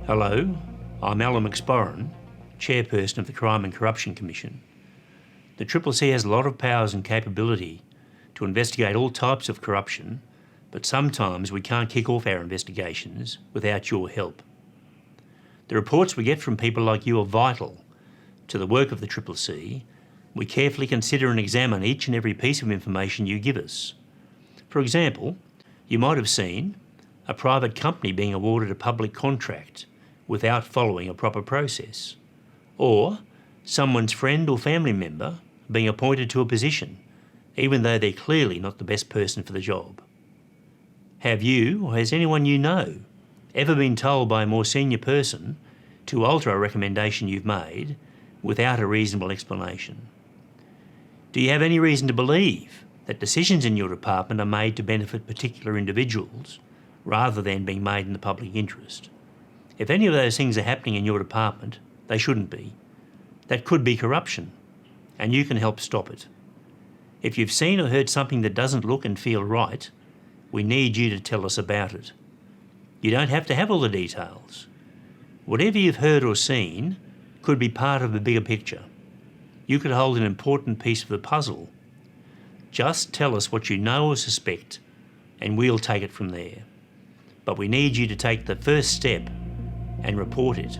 Hello, I'm MacSporran, Chairperson of the Crime and Corruption Commission. The CCC has a lot of powers and capability to investigate all types of corruption, but sometimes we can't kick off our investigations without your help. The reports we get from people like you are vital to the work of the CCC. We carefully consider and examine each and every piece of information you give us. For example, you might have seen a private company being awarded a public contract without following a proper process, or someone's friend or family member being appointed to a position, even though they're clearly not the best person for the job. Have you, or has anyone you know, ever been told by a more senior person to alter a recommendation you've made without a reasonable explanation? Do you have any reason to believe that decisions in your department are made to benefit particular individuals rather than being made in the public interest? If any of those things are happening in your department, they shouldn't be. That could be corruption, and you can help stop it. If you've seen or heard something that doesn't look and feel right, we need you to tell us about it. You don't have to have all the details. Whatever you've heard or seen could be part of the bigger picture. You could hold an important piece of the puzzle. Just tell us what you know or suspect, and we'll take it from there. But we need you to take the first step and report it.